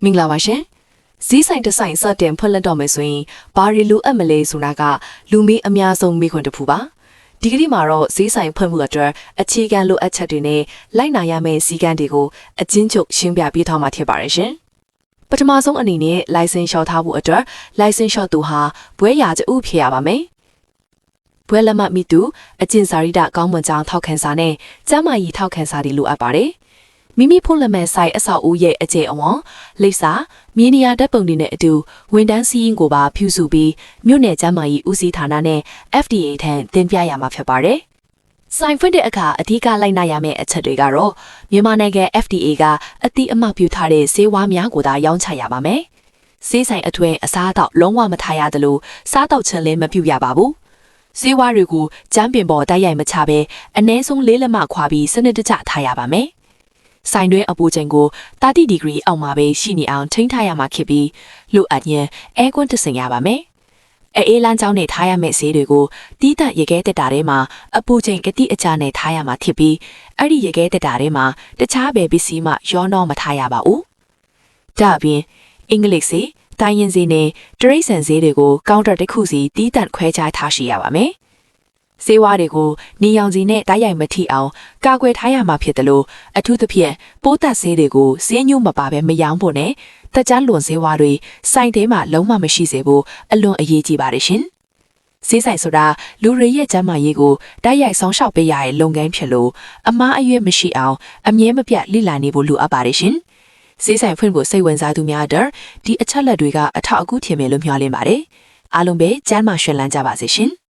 မင်္ဂလာပါရှင်ဈေးဆိုင်တစ်ဆိုင်စတင်ဖွင့်လှစ်တော့မယ်ဆိုရင်ဘာရီလိုအပ်မလဲဆိုတာကလူမီအများဆုံးမိခွန်းတစ်ခုပါဒီကနေ့မှာတော့ဈေးဆိုင်ဖွင့်မှုအတွက်အခြေခံလိုအပ်ချက်တွေနဲ့လိုက်နာရမယ့်စည်းကမ်းတွေကိုအချင်းချုပ်ရှင်းပြပေးထားမှာဖြစ်ပါတယ်ရှင်ပထမဆုံးအနေနဲ့ license လျှောက်ထားဖို့အတွက် license လျှောက်သူဟာဘွဲရကျဥဖြစ်ရပါမယ်ဘွဲလက်မှတ်မိသူအကျင့်စာရိတ္တကောင်းမွန်ကြောင်းထောက်ခံစာနဲ့ကျန်းမာရေးထောက်ခံစာတွေလိုအပ်ပါတယ်မိမိဖွင့်လှစ်မဲ့ဆိုင်အဆောက်အဦရဲ့အကျယ်အဝန်းလိပ်စာမြေနေရာဓာတ်ပုံတွေနဲ့အတူဝန်ထမ်းစည်းရင်းကိုပါဖြူစုပြီးမြို့နယ်ကျန်းမာရေးဦးစီးဌာနနဲ့ FDA ထံတင်ပြရမှာဖြစ်ပါတယ်။ဆိုင်ဖွင့်တဲ့အခါအဓိကလိုက်နာရမယ့်အချက်တွေကတော့မြန်မာနိုင်ငံ FDA ကအတိအမှတ်ပြုထားတဲ့ဆေးဝါးများကိုသာရောင်းချရပါမယ်။ဆေးဆိုင်အတွင်းအစားအသောက်လုံးဝမထားရသလိုစားတောက်ခြင်းလည်းမပြုရပါဘူး။ဆေးဝါးတွေကိုကျန်းပင်ပေါ်တိုက်ရိုက်မချဘဲအနည်းဆုံး၄လက်မခွာပြီးစနစ်တကျထားရပါမယ်။ဆိုင်တွင်းအပူချိန်ကို30ဒီဂရီအောက်မှာပဲရှိနေအောင်ထိန်းထားရမှာဖြစ်ပြီးလိုအပ်ရင်အဲကွန်းတဆင်ရပါမယ်။အေးလန်းချောင်းနဲ့ထားရမယ့်ဈေးတွေကိုတီးတန့်ရေခဲတက်တာထဲမှာအပူချိန်ကတိအကျနဲ့ထားရမှာဖြစ်ပြီးအဲ့ဒီရေခဲတက်တာထဲမှာတခြားဘယ်ပစ္စည်းမှရောနှောမထားရပါဘူး။ဒါ့အပြင်အင်္ဂလိပ်ဈေးတိုင်းရင်းဈေးနဲ့တရိတ်ဆန်ဈေးတွေကိုကောင်တာတစ်ခုစီတီးတန့်ခွဲခြားထားရှိရပါမယ်။ဆေးဝါးတွေကိုနေရောင်ခြည်နဲ့တိုက်ရိုက်မထိအောင်ကာကွယ်ထားရမှာဖြစ်တယ်လို့အထူးသဖြင့်ပိုးသက်ဆေးတွေကိုဆေးညှို့မပါဘဲမယောင်းဖို့နဲ့တက်ကြလွန်ဆေးဝါးတွေဆိုင်ထဲမှာလုံးဝမရှိစေဖို့အလွန်အရေးကြီးပါတယ်ရှင်။ဆေးဆိုင်ဆိုတာလူတွေရဲ့ကျန်းမာရေးကိုတိုက်ရိုက်ဆောင်ရှောက်ပေးရတဲ့လုပ်ငန်းဖြစ်လို့အမားအရွယ်မရှိအောင်အမြဲမပြတ်လိလာနေဖို့လိုအပ်ပါတယ်ရှင်။ဆေးဆိုင်ဖွင့်ဖို့စိတ်ဝင်စားသူများအတွက်ဒီအချက်လက်တွေကအထောက်အကူထင်မယ်လို့မျှော်လင့်ပါတယ်။အားလုံးပဲကျန်းမာရှင်လန်းကြပါစေရှင်။